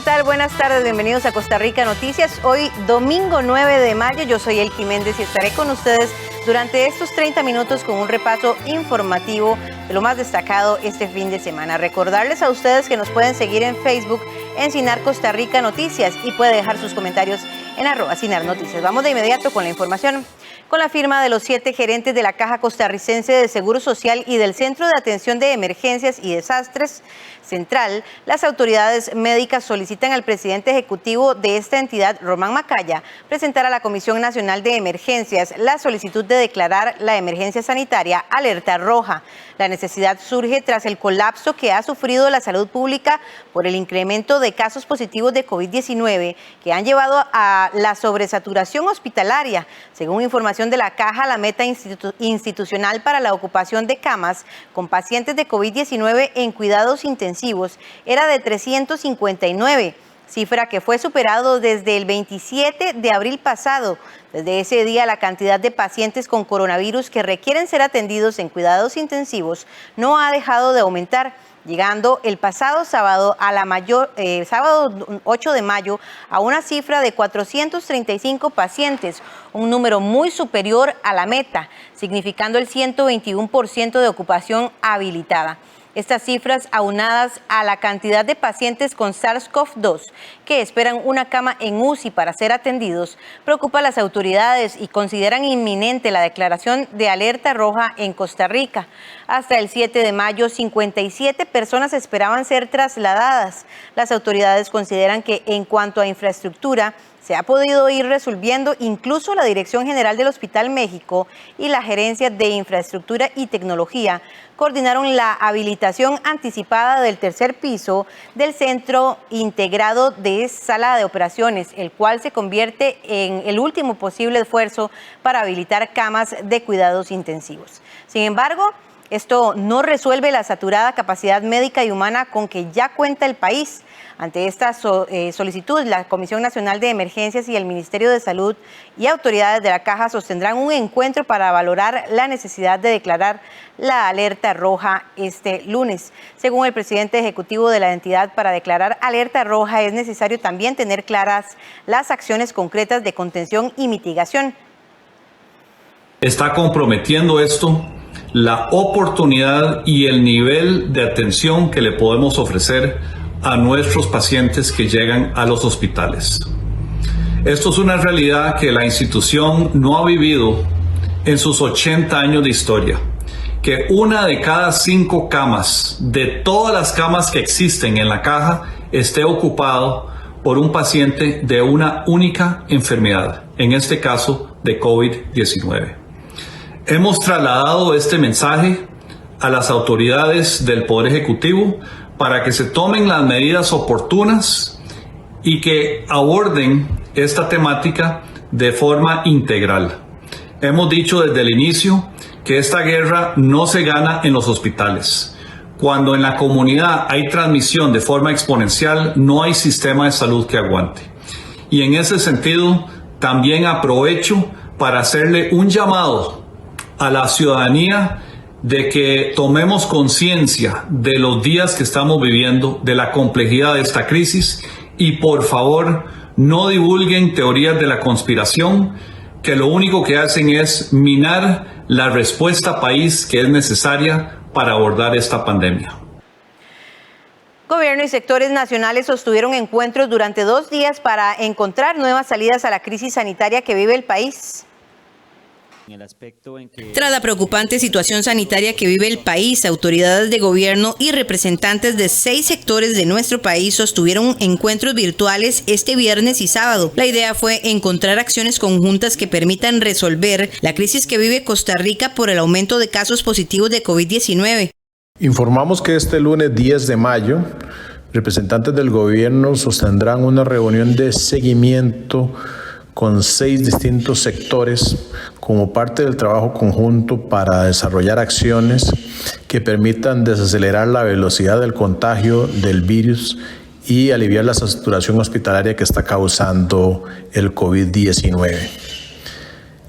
tal? Buenas tardes, bienvenidos a Costa Rica Noticias. Hoy, domingo 9 de mayo, yo soy Elki Méndez y estaré con ustedes durante estos 30 minutos con un repaso informativo de lo más destacado este fin de semana. Recordarles a ustedes que nos pueden seguir en Facebook en Cinar Costa Rica Noticias y puede dejar sus comentarios en @CinarNoticias. Vamos de inmediato con la información. Con la firma de los 7 gerentes de la Caja Costarricense de Seguro Social y del Centro de Atención de Emergencias y Desastres Central, las autoridades médicas solicitan al presidente ejecutivo de esta entidad, Román Macaya, presentar a la Comisión Nacional de Emergencias la solicitud de declarar la emergencia sanitaria alerta roja. La necesidad surge tras el colapso que ha sufrido la salud pública por el incremento de casos positivos de COVID-19 que han llevado a la sobresaturación hospitalaria. Según información de la Caja, la meta institucional para la ocupación de camas con pacientes de COVID-19 en cuidados intensivos era de 359, cifra que fue superado desde el 27 de abril pasado. Desde ese día, la cantidad de pacientes con coronavirus que requieren ser atendidos en cuidados intensivos no ha dejado de aumentar, llegando el pasado sábado sábado 8 de mayo a una cifra de 435 pacientes, un número muy superior a la meta, significando el 121% de ocupación habilitada. Estas cifras, aunadas a la cantidad de pacientes con SARS-CoV-2 que esperan una cama en UCI para ser atendidos, preocupa a las autoridades y consideran inminente la declaración de alerta roja en Costa Rica. Hasta el 7 de mayo, 57 personas esperaban ser trasladadas. Las autoridades consideran que en cuanto a infraestructura, se ha podido ir resolviendo. Incluso la Dirección General del Hospital México y la Gerencia de Infraestructura y Tecnología coordinaron la habilitación anticipada del tercer piso del Centro Integrado de Sala de Operaciones, el cual se convierte en el último posible esfuerzo para habilitar camas de cuidados intensivos. Sin embargo, esto no resuelve la saturada capacidad médica y humana con que ya cuenta el país. Ante esta solicitud, la Comisión Nacional de Emergencias y el Ministerio de Salud y autoridades de la Caja sostendrán un encuentro para valorar la necesidad de declarar la alerta roja este lunes. Según el presidente ejecutivo de la entidad, para declarar alerta roja es necesario también tener claras las acciones concretas de contención y mitigación. Está comprometiendo esto la oportunidad y el nivel de atención que le podemos ofrecer a nuestros pacientes que llegan a los hospitales. Esto es una realidad que la institución no ha vivido en sus 80 años de historia, que 1 de cada 5 camas, de todas las camas que existen en la Caja, esté ocupado por un paciente de una única enfermedad, en este caso de COVID-19. Hemos trasladado este mensaje a las autoridades del Poder Ejecutivo para que se tomen las medidas oportunas y que aborden esta temática de forma integral. Hemos dicho desde el inicio que esta guerra no se gana en los hospitales. Cuando en la comunidad hay transmisión de forma exponencial, no hay sistema de salud que aguante. Y en ese sentido, también aprovecho para hacerle un llamado a la ciudadanía de que tomemos conciencia de los días que estamos viviendo, de la complejidad de esta crisis y por favor no divulguen teorías de la conspiración que lo único que hacen es minar la respuesta país que es necesaria para abordar esta pandemia. Gobierno y sectores nacionales sostuvieron encuentros durante 2 días para encontrar nuevas salidas a la crisis sanitaria que vive el país. Tras la preocupante situación sanitaria que vive el país, autoridades de gobierno y representantes de 6 sectores de nuestro país sostuvieron encuentros virtuales este viernes y sábado. La idea fue encontrar acciones conjuntas que permitan resolver la crisis que vive Costa Rica por el aumento de casos positivos de COVID-19. Informamos que este lunes 10 de mayo, representantes del gobierno sostendrán una reunión de seguimiento con 6 distintos sectores como parte del trabajo conjunto para desarrollar acciones que permitan desacelerar la velocidad del contagio del virus y aliviar la saturación hospitalaria que está causando el COVID-19.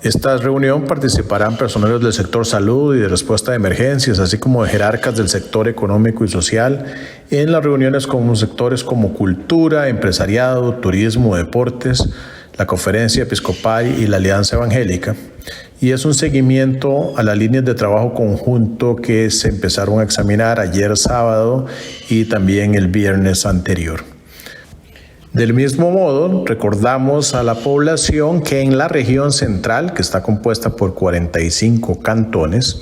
Esta reunión participarán personeros del sector salud y de respuesta a emergencias, así como de jerarcas del sector económico y social, en las reuniones con sectores como cultura, empresariado, turismo, deportes, la Conferencia Episcopal y la Alianza Evangélica. Y es un seguimiento a las líneas de trabajo conjunto que se empezaron a examinar ayer sábado y también el viernes anterior. Del mismo modo, recordamos a la población que en la región central, que está compuesta por 45 cantones,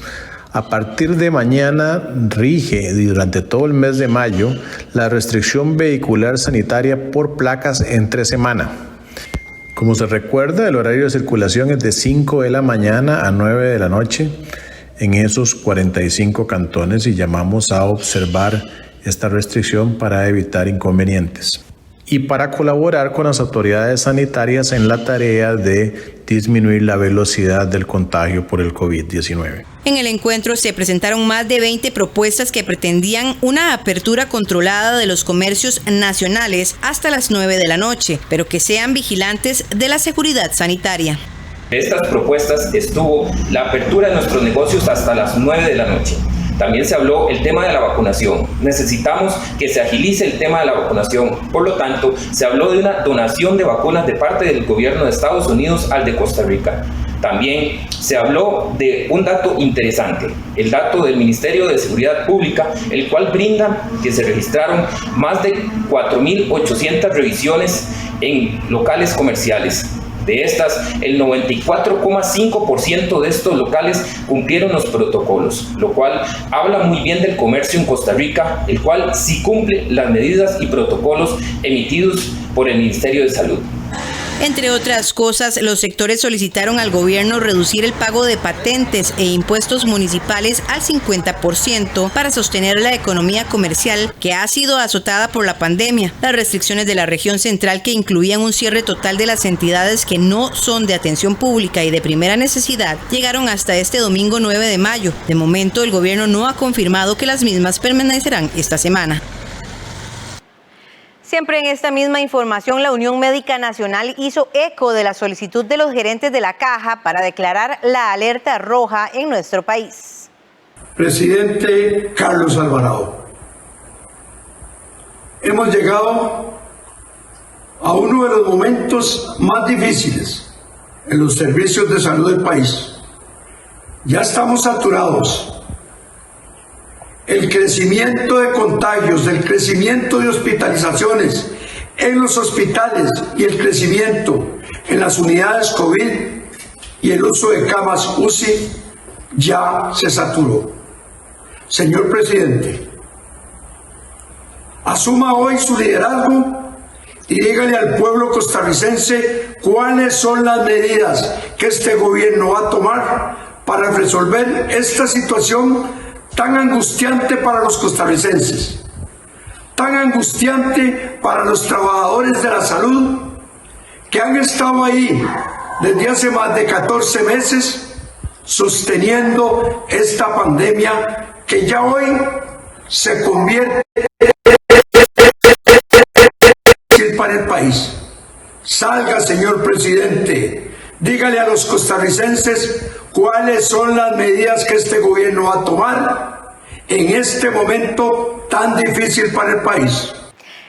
a partir de mañana rige y durante todo el mes de mayo la restricción vehicular sanitaria por placas entre semana. Como se recuerda, el horario de circulación es de 5 de la mañana a 9 de la noche en esos 45 cantones y llamamos a observar esta restricción para evitar inconvenientes y para colaborar con las autoridades sanitarias en la tarea de disminuir la velocidad del contagio por el COVID-19. En el encuentro se presentaron más de 20 propuestas que pretendían una apertura controlada de los comercios nacionales hasta las 9 de la noche, pero que sean vigilantes de la seguridad sanitaria. De estas propuestas estuvo la apertura de nuestros negocios hasta las 9 de la noche. También se habló el tema de la vacunación. Necesitamos que se agilice el tema de la vacunación. Por lo tanto, se habló de una donación de vacunas de parte del gobierno de Estados Unidos al de Costa Rica. También se habló de un dato interesante, el dato del Ministerio de Seguridad Pública, el cual brinda que se registraron más de 4.800 revisiones en locales comerciales. De estas, el 94,5% de estos locales cumplieron los protocolos, lo cual habla muy bien del comercio en Costa Rica, el cual sí cumple las medidas y protocolos emitidos por el Ministerio de Salud. Entre otras cosas, los sectores solicitaron al gobierno reducir el pago de patentes e impuestos municipales al 50% para sostener la economía comercial que ha sido azotada por la pandemia. Las restricciones de la región central, que incluían un cierre total de las entidades que no son de atención pública y de primera necesidad, llegaron hasta este domingo 9 de mayo. De momento, el gobierno no ha confirmado que las mismas permanecerán esta semana. Siempre en esta misma información, la Unión Médica Nacional hizo eco de la solicitud de los gerentes de la Caja para declarar la alerta roja en nuestro país. Presidente Carlos Alvarado, hemos llegado a uno de los momentos más difíciles en los servicios de salud del país. Ya estamos saturados. El crecimiento de contagios, el crecimiento de hospitalizaciones en los hospitales y el crecimiento en las unidades COVID y el uso de camas UCI ya se saturó. Señor presidente, asuma hoy su liderazgo y dígale al pueblo costarricense cuáles son las medidas que este gobierno va a tomar para resolver esta situación tan angustiante para los costarricenses, tan angustiante para los trabajadores de la salud que han estado ahí desde hace más de 14 meses sosteniendo esta pandemia que ya hoy se convierte para el país. Salga, señor presidente, dígale a los costarricenses cuáles son las medidas que este gobierno va a tomar en este momento tan difícil para el país.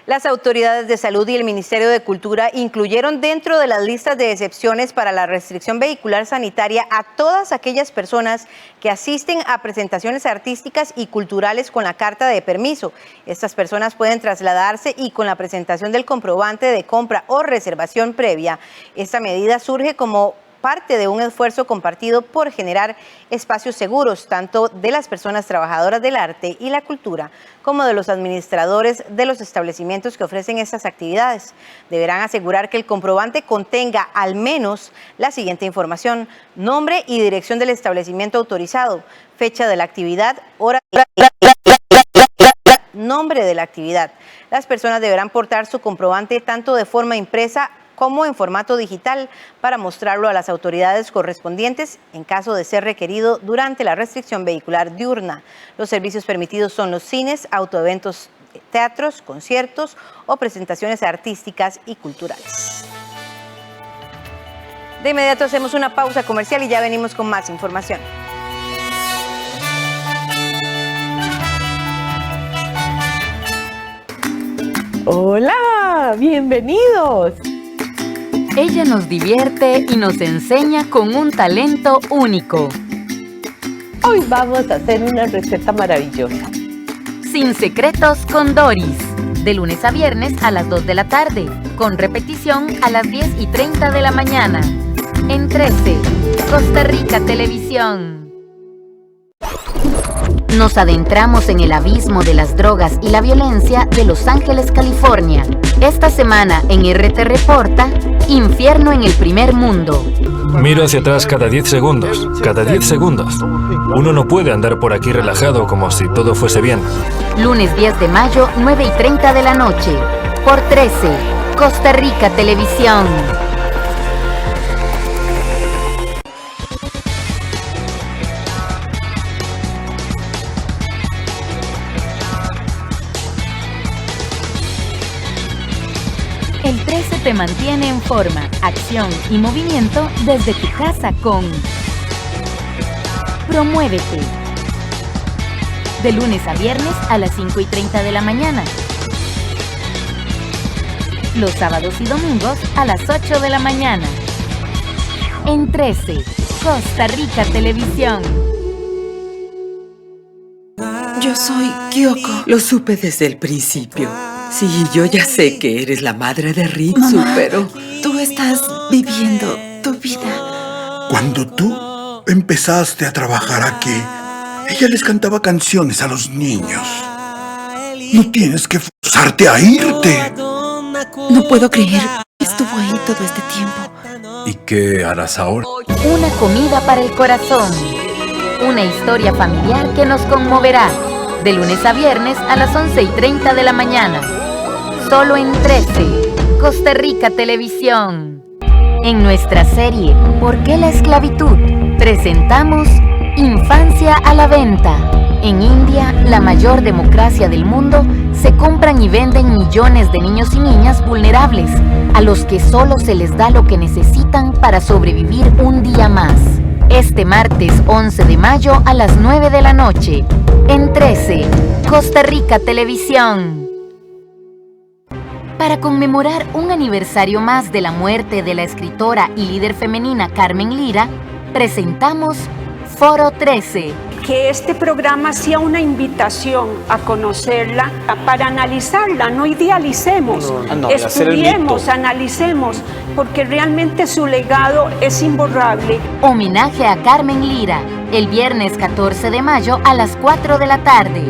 Las autoridades de salud y el Ministerio de Cultura incluyeron dentro de las listas de excepciones para la restricción vehicular sanitaria a todas aquellas personas que asisten a presentaciones artísticas y culturales con la carta de permiso. Estas personas pueden trasladarse y con la presentación del comprobante de compra o reservación previa. Esta medida surge como parte de un esfuerzo compartido por generar espacios seguros, tanto de las personas trabajadoras del arte y la cultura, como de los administradores de los establecimientos que ofrecen estas actividades. Deberán asegurar que el comprobante contenga al menos la siguiente información: nombre y dirección del establecimiento autorizado, fecha de la actividad, hora nombre de la actividad. Las personas deberán portar su comprobante tanto de forma impresa como en formato digital para mostrarlo a las autoridades correspondientes en caso de ser requerido durante la restricción vehicular diurna. Los servicios permitidos son los cines, autoeventos, teatros, conciertos o presentaciones artísticas y culturales. De inmediato hacemos una pausa comercial y ya venimos con más información. Hola, bienvenidos. Ella nos divierte y nos enseña con un talento único. Hoy vamos a hacer una receta maravillosa. Sin secretos con Doris. De lunes a viernes a las 2 de la tarde. Con repetición a las 10:30 de la mañana. En 13, Costa Rica Televisión. Nos adentramos en el abismo de las drogas y la violencia de Los Ángeles, California. Esta semana en RT Reporta, Infierno en el Primer Mundo. Miro hacia atrás cada 10 segundos. Cada 10 segundos. Uno no puede andar por aquí relajado como si todo fuese bien. Lunes 10 de mayo, 9:30 de la noche. Por 13, Costa Rica Televisión. El 13 te mantiene en forma, acción y movimiento desde tu casa con Promuévete. De lunes a viernes a las 5:30 de la mañana. Los sábados y domingos a las 8 de la mañana. En 13, Costa Rica Televisión. Yo soy Kyoko. Lo supe desde el principio. Sí, yo ya sé que eres la madre de Ritsu, Mamá, pero tú estás viviendo tu vida. Cuando tú empezaste a trabajar aquí, ella les cantaba canciones a los niños. No tienes que forzarte a irte. No puedo creer que estuvo ahí todo este tiempo. ¿Y qué harás ahora? Una comida para el corazón. Una historia familiar que nos conmoverá. De lunes a viernes a las 11:30 de la mañana. Solo en 13, Costa Rica Televisión. En nuestra serie ¿Por qué la esclavitud? Presentamos Infancia a la venta. En India, la mayor democracia del mundo, se compran y venden millones de niños y niñas vulnerables, a los que solo se les da lo que necesitan para sobrevivir un día más. Este martes 11 de mayo a las 9 de la noche. En 13, Costa Rica Televisión. Para conmemorar un aniversario más de la muerte de la escritora y líder femenina Carmen Lira, presentamos Foro 13. Que este programa sea una invitación a conocerla, para analizarla, no idealicemos, estudiemos, analicemos, porque realmente su legado es imborrable. Homenaje a Carmen Lira, el viernes 14 de mayo a las 4 de la tarde,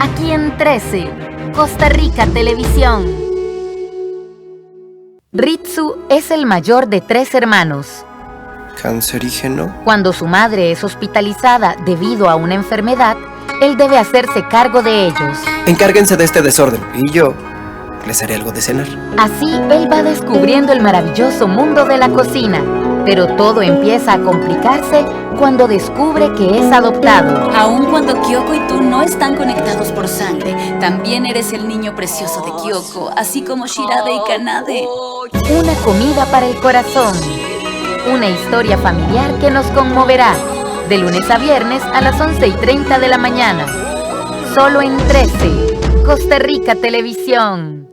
aquí en 13, Costa Rica Televisión. Ritsu es el mayor de 3 hermanos. ¿Cancerígeno? Cuando su madre es hospitalizada debido a una enfermedad, él debe hacerse cargo de ellos. Encárguense de este desorden y yo les haré algo de cenar. Así, él va descubriendo el maravilloso mundo de la cocina, pero todo empieza a complicarse cuando descubre que es adoptado. Aun cuando Kyoko y tú no están conectados por sangre, también eres el niño precioso de Kyoko, así como Shirade y Kanade. Una comida para el corazón. Una historia familiar que nos conmoverá. De lunes a viernes a las 11:30 de la mañana. Solo en 13, Costa Rica Televisión.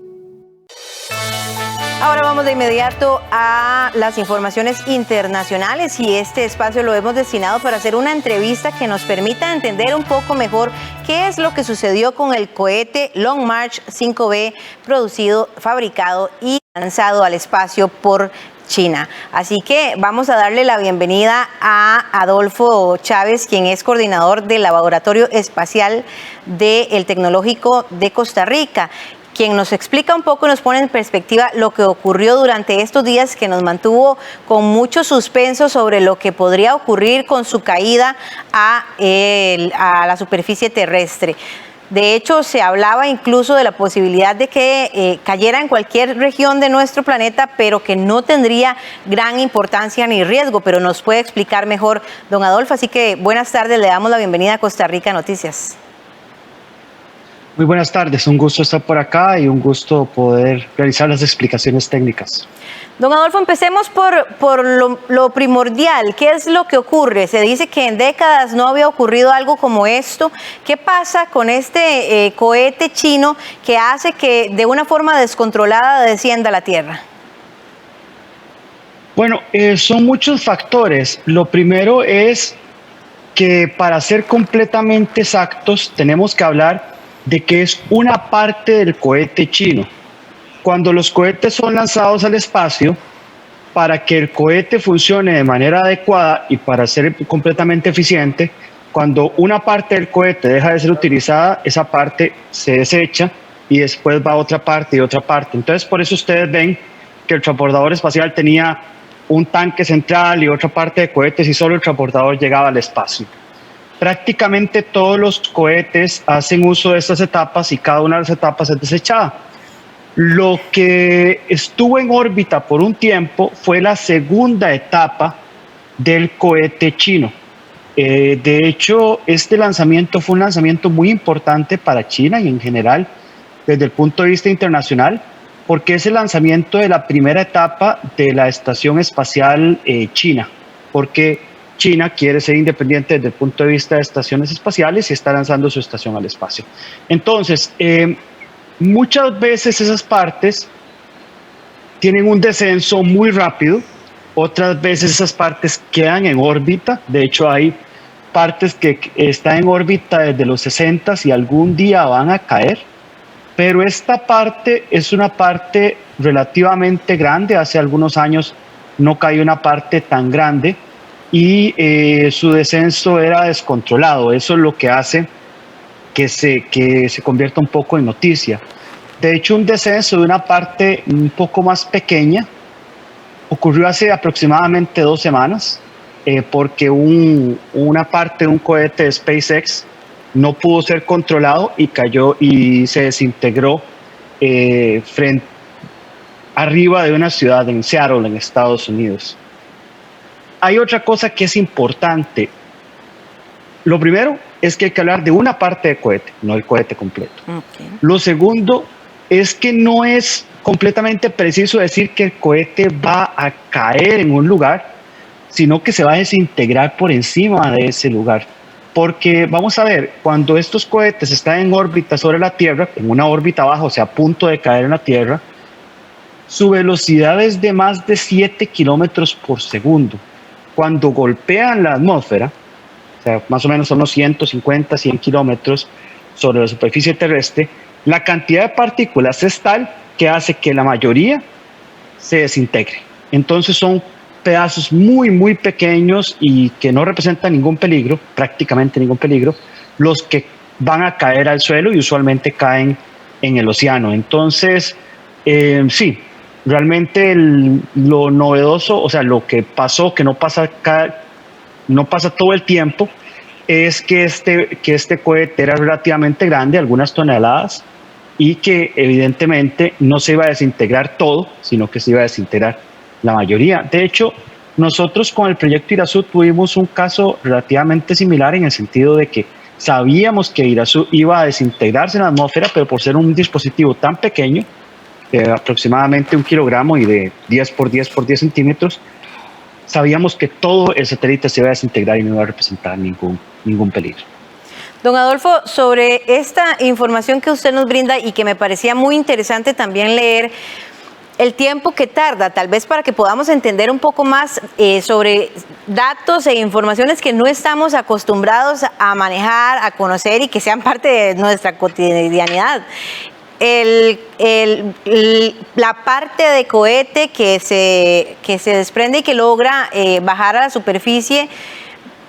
Ahora vamos de inmediato a las informaciones internacionales y este espacio lo hemos destinado para hacer una entrevista que nos permita entender un poco mejor qué es lo que sucedió con el cohete Long March 5B producido, fabricado y lanzado al espacio por China. Así que vamos a darle la bienvenida a Adolfo Chávez, quien es coordinador del Laboratorio Espacial del Tecnológico de Costa Rica, quien nos explica un poco y nos pone en perspectiva lo que ocurrió durante estos días que nos mantuvo con mucho suspenso sobre lo que podría ocurrir con su caída a la superficie terrestre. De hecho, se hablaba incluso de la posibilidad de que cayera en cualquier región de nuestro planeta, pero que no tendría gran importancia ni riesgo, pero nos puede explicar mejor don Adolfo. Así que buenas tardes, le damos la bienvenida a Costa Rica Noticias. Muy buenas tardes, un gusto estar por acá y un gusto poder realizar las explicaciones técnicas. Don Adolfo, empecemos por lo primordial. ¿Qué es lo que ocurre? Se dice que en décadas no había ocurrido algo como esto. ¿Qué pasa con este cohete chino que hace que de una forma descontrolada descienda a la Tierra? Bueno, son muchos factores. Lo primero es que para ser completamente exactos tenemos que hablar de que es una parte del cohete chino. Cuando los cohetes son lanzados al espacio, para que el cohete funcione de manera adecuada y para ser completamente eficiente, cuando una parte del cohete deja de ser utilizada, esa parte se desecha y después va a otra parte y otra parte. Entonces, por eso ustedes ven que el transbordador espacial tenía un tanque central y otra parte de cohetes y solo el transbordador llegaba al espacio. Prácticamente todos los cohetes hacen uso de estas etapas y cada una de las etapas es desechada. Lo que estuvo en órbita por un tiempo fue la segunda etapa del cohete chino. De hecho, este lanzamiento fue un lanzamiento muy importante para China y en general desde el punto de vista internacional, porque es el lanzamiento de la primera etapa de la Estación Espacial China, porque China quiere ser independiente desde el punto de vista de estaciones espaciales y está lanzando su estación al espacio. Entonces, muchas veces esas partes tienen un descenso muy rápido, otras veces esas partes quedan en órbita. De hecho, hay partes que están en órbita desde los 60 y algún día van a caer, pero esta parte es una parte relativamente grande. Hace algunos años no cayó una parte tan grande y su descenso era descontrolado. Eso es lo que hace que se convierta un poco en noticia. De hecho, un descenso de una parte un poco más pequeña ocurrió hace aproximadamente 2 semanas, porque una parte de un cohete de SpaceX no pudo ser controlado y cayó y se desintegró arriba de una ciudad en Seattle, en Estados Unidos. Hay otra cosa que es importante. Lo primero es que hay que hablar de una parte del cohete, no el cohete completo. Okay. Lo segundo es que no es completamente preciso decir que el cohete va a caer en un lugar, sino que se va a desintegrar por encima de ese lugar. Porque vamos a ver, cuando estos cohetes están en órbita sobre la Tierra, en una órbita baja, o sea, a punto de caer en la Tierra, su velocidad es de más de 7 kilómetros por segundo. Cuando golpean la atmósfera, o sea, más o menos son unos 150, 100 kilómetros sobre la superficie terrestre, la cantidad de partículas es tal que hace que la mayoría se desintegre. Entonces son pedazos muy, muy pequeños y que no representan ningún peligro, prácticamente ningún peligro, los que van a caer al suelo y usualmente caen en el océano. Entonces, sí, realmente lo novedoso, o sea, lo que pasó, que no pasa todo el tiempo, es que este cohete era relativamente grande, algunas toneladas, y que evidentemente no se iba a desintegrar todo, sino que se iba a desintegrar la mayoría. De hecho, nosotros con el proyecto Irazú tuvimos un caso relativamente similar en el sentido de que sabíamos que Irazú iba a desintegrarse en la atmósfera, pero por ser un dispositivo tan pequeño, aproximadamente 1 kilogramo y de 10 por 10 por 10 centímetros, sabíamos que todo el satélite se iba a desintegrar y no iba a representar ningún peligro. Don Adolfo, sobre esta información que usted nos brinda y que me parecía muy interesante también leer, el tiempo que tarda, tal vez para que podamos entender un poco más sobre datos e informaciones que no estamos acostumbrados a manejar, a conocer y que sean parte de nuestra cotidianidad. La parte de cohete que se desprende y que logra bajar a la superficie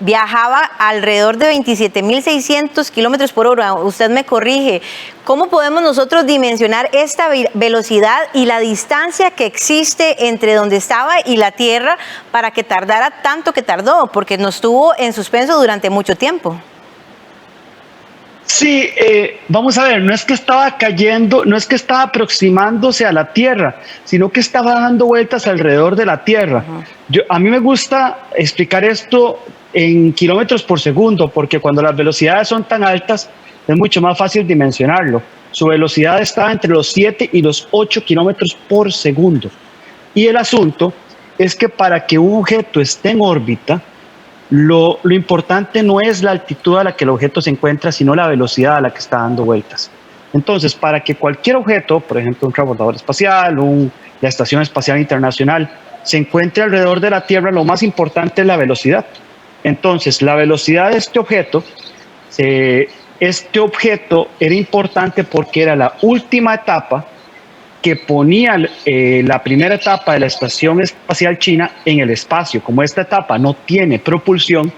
viajaba alrededor de 27.600 kilómetros por hora. Usted me corrige. ¿Cómo podemos nosotros dimensionar esta velocidad y la distancia que existe entre donde estaba y la Tierra para que tardara tanto que tardó? Porque nos tuvo en suspenso durante mucho tiempo. Sí, vamos a ver, no es que estaba cayendo, no es que estaba aproximándose a la Tierra, sino que estaba dando vueltas alrededor de la Tierra. A mí me gusta explicar esto en kilómetros por segundo, porque cuando las velocidades son tan altas, es mucho más fácil dimensionarlo. Su velocidad está entre los 7 y los 8 kilómetros por segundo. Y el asunto es que para que un objeto esté en órbita, lo importante no es la altitud a la que el objeto se encuentra, sino la velocidad a la que está dando vueltas. Entonces, para que cualquier objeto, por ejemplo un transbordador espacial, la Estación Espacial Internacional, se encuentre alrededor de la Tierra, lo más importante es la velocidad. Entonces, la velocidad de este objeto era importante porque era la última etapa que ponía la primera etapa de la Estación Espacial China en el espacio. Como esta etapa no tiene propulsión,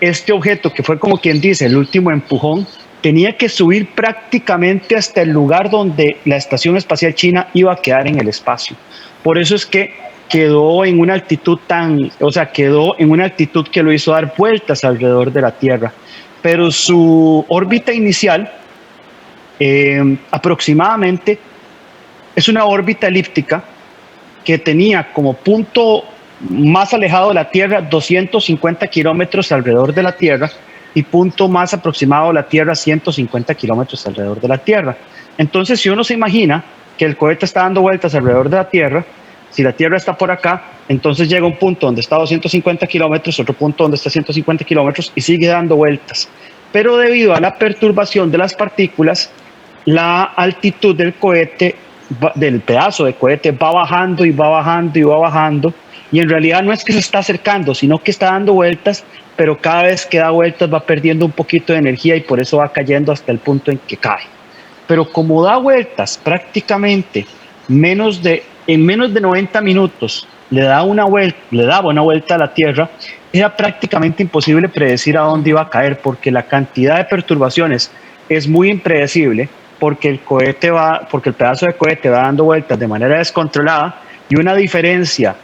este objeto, que fue como quien dice el último empujón, tenía que subir prácticamente hasta el lugar donde la Estación Espacial China iba a quedar en el espacio. Por eso es que quedó en una altitud que lo hizo dar vueltas alrededor de la Tierra. Pero su órbita inicial aproximadamente es una órbita elíptica que tenía como punto más alejado de la Tierra 250 kilómetros alrededor de la Tierra y punto más aproximado de la Tierra 150 kilómetros alrededor de la Tierra. Entonces, si uno se imagina que el cohete está dando vueltas alrededor de la Tierra, si la Tierra está por acá, entonces llega un punto donde está 250 kilómetros, otro punto donde está 150 kilómetros y sigue dando vueltas. Pero debido a la perturbación de las partículas, la altitud del cohete, del pedazo de cohete, va bajando y va bajando y va bajando. Y en realidad no es que se está acercando, sino que está dando vueltas, pero cada vez que da vueltas va perdiendo un poquito de energía y por eso va cayendo hasta el punto en que cae. Pero como da vueltas prácticamente en menos de 90 minutos, le daba una vuelta a la Tierra, era prácticamente imposible predecir a dónde iba a caer, porque la cantidad de perturbaciones es muy impredecible, porque el pedazo de cohete va dando vueltas de manera descontrolada, y una diferencia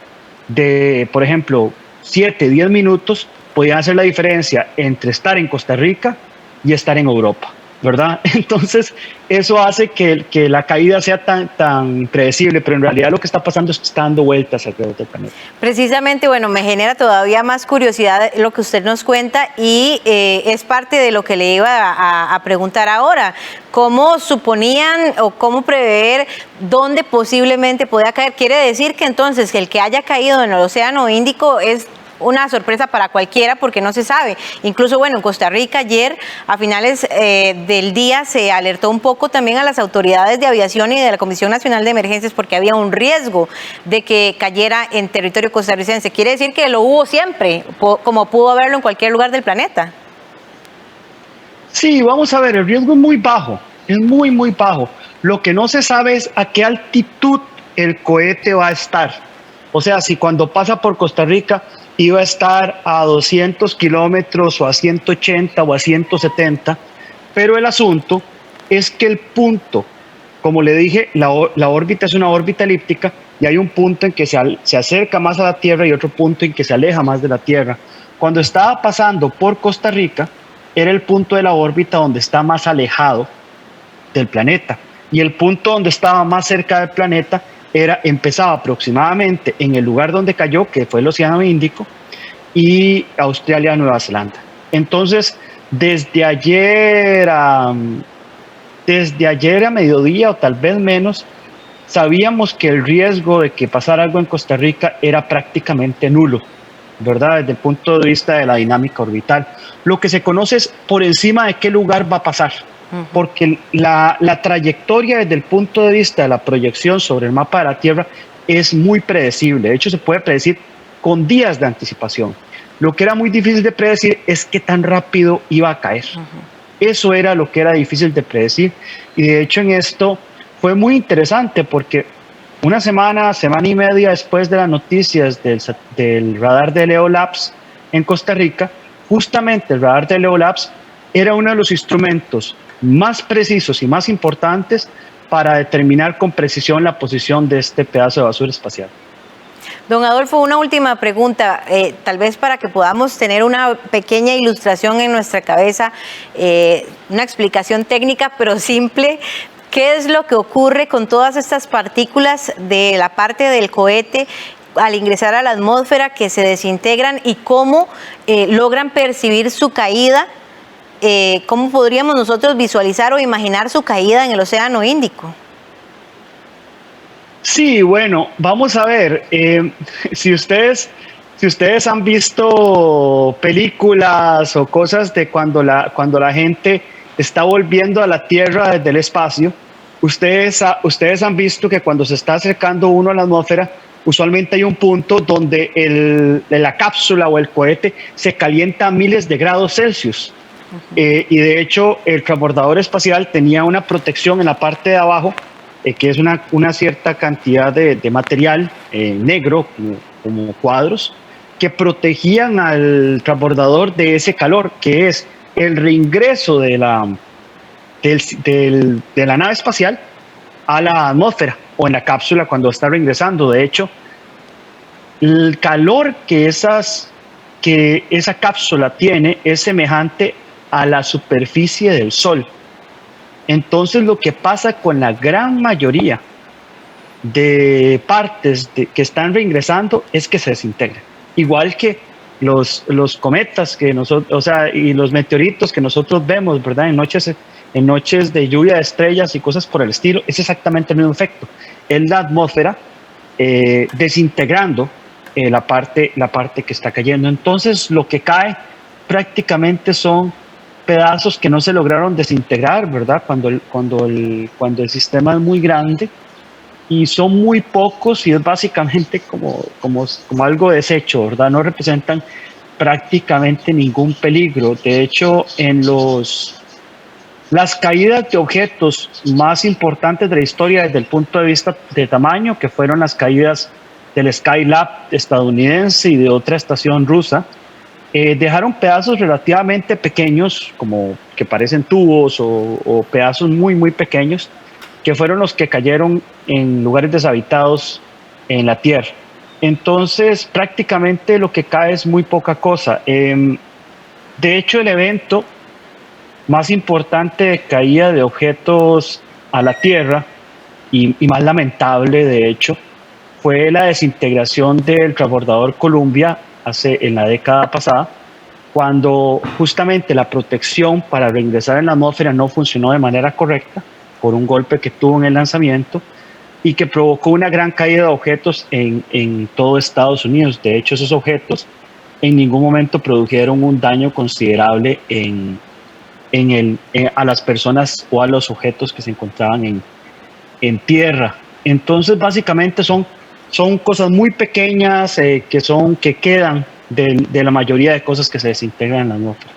de, por ejemplo, 7, 10 minutos podía hacer la diferencia entre estar en Costa Rica y estar en Europa, ¿verdad? Entonces, eso hace que la caída sea tan impredecible, pero en realidad lo que está pasando es que está dando vueltas alrededor del planeta. Precisamente, bueno, me genera todavía más curiosidad lo que usted nos cuenta y es parte de lo que le iba a preguntar ahora. ¿Cómo suponían o cómo prever dónde posiblemente podía caer? Quiere decir que entonces el que haya caído en el Océano Índico es una sorpresa para cualquiera porque no se sabe. Incluso, bueno, en Costa Rica ayer a finales del día se alertó un poco también a las autoridades de aviación y de la Comisión Nacional de Emergencias porque había un riesgo de que cayera en territorio costarricense. Quiere decir que lo hubo siempre, como pudo haberlo en cualquier lugar del planeta. Sí, vamos a ver, el riesgo es muy bajo, es muy, muy bajo. Lo que no se sabe es a qué altitud el cohete va a estar. O sea, si cuando pasa por Costa Rica iba a estar a 200 kilómetros o a 180 o a 170, pero el asunto es que el punto, como le dije, la órbita es una órbita elíptica y hay un punto en que se acerca más a la Tierra y otro punto en que se aleja más de la Tierra. Cuando estaba pasando por Costa Rica, era el punto de la órbita donde está más alejado del planeta, y el punto donde estaba más cerca del planeta empezaba aproximadamente en el lugar donde cayó, que fue el Océano Índico, y Australia, Nueva Zelanda. Entonces, desde ayer a mediodía o tal vez menos, sabíamos que el riesgo de que pasara algo en Costa Rica era prácticamente nulo, ¿verdad? Desde el punto de vista de la dinámica orbital. Lo que se conoce es por encima de qué lugar va a pasar, porque la trayectoria desde el punto de vista de la proyección sobre el mapa de la Tierra es muy predecible. De hecho, se puede predecir con días de anticipación. Lo que era muy difícil de predecir es qué tan rápido iba a caer. Eso era lo que era difícil de predecir. Y de hecho en esto fue muy interesante porque una semana y media después de las noticias del radar de Leo Labs en Costa Rica, justamente el radar de Leo Labs era uno de los instrumentos más precisos y más importantes para determinar con precisión la posición de este pedazo de basura espacial. Don Adolfo, una última pregunta, tal vez para que podamos tener una pequeña ilustración en nuestra cabeza, una explicación técnica pero simple. ¿Qué es lo que ocurre con todas estas partículas de la parte del cohete al ingresar a la atmósfera que se desintegran y cómo logran percibir su caída ¿cómo podríamos nosotros visualizar o imaginar su caída en el Océano Índico? Sí, bueno, vamos a ver, si ustedes han visto películas o cosas de cuando la gente está volviendo a la Tierra desde el espacio, ustedes han visto que cuando se está acercando uno a la atmósfera, usualmente hay un punto donde la cápsula o el cohete se calienta a miles de grados Celsius. Y de hecho, el transbordador espacial tenía una protección en la parte de abajo, que es una cierta cantidad de material negro, como cuadros, que protegían al transbordador de ese calor, que es el reingreso de la nave espacial a la atmósfera o en la cápsula cuando está reingresando. De hecho, el calor que esa cápsula tiene es semejante a la superficie del Sol. Entonces, lo que pasa con la gran mayoría de partes que están reingresando es que se desintegran. Igual que los cometas que nosotros, y los meteoritos que nosotros vemos, ¿verdad? En noches de lluvia de estrellas y cosas por el estilo, es exactamente el mismo efecto. Es la atmósfera desintegrando la parte que está cayendo. Entonces, lo que cae prácticamente son pedazos que no se lograron desintegrar, ¿verdad? Cuando el sistema es muy grande y son muy pocos y es básicamente como algo deshecho, ¿verdad? No representan prácticamente ningún peligro. De hecho, en las caídas de objetos más importantes de la historia desde el punto de vista de tamaño, que fueron las caídas del Skylab estadounidense y de otra estación rusa, dejaron pedazos relativamente pequeños, como que parecen tubos o pedazos muy, muy pequeños, que fueron los que cayeron en lugares deshabitados en la Tierra. Entonces, prácticamente lo que cae es muy poca cosa. De hecho, el evento más importante de caída de objetos a la Tierra, y más lamentable, de hecho, fue la desintegración del transbordador Columbia en la década pasada, cuando justamente la protección para reingresar en la atmósfera no funcionó de manera correcta por un golpe que tuvo en el lanzamiento y que provocó una gran caída de objetos en todo Estados Unidos. De hecho, esos objetos en ningún momento produjeron un daño considerable a las personas o a los objetos que se encontraban en tierra. Entonces, básicamente son cosas muy pequeñas que quedan de la mayoría de cosas que se desintegran en la atmósfera.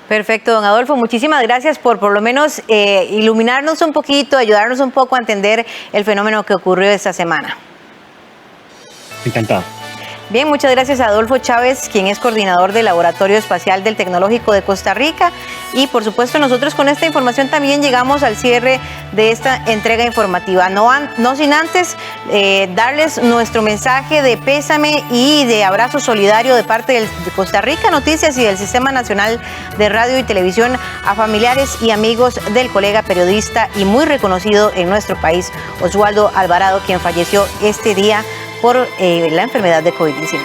Perfecto, don Adolfo. Muchísimas gracias por lo menos iluminarnos un poquito, ayudarnos un poco a entender el fenómeno que ocurrió esta semana. Encantado. Bien, muchas gracias a Adolfo Chávez, quien es coordinador del Laboratorio Espacial del Tecnológico de Costa Rica. Y por supuesto, nosotros con esta información también llegamos al cierre de esta entrega informativa. No sin antes darles nuestro mensaje de pésame y de abrazo solidario de parte de Costa Rica Noticias y del Sistema Nacional de Radio y Televisión a familiares y amigos del colega periodista y muy reconocido en nuestro país, Oswaldo Alvarado, quien falleció este día por la enfermedad de COVID-19.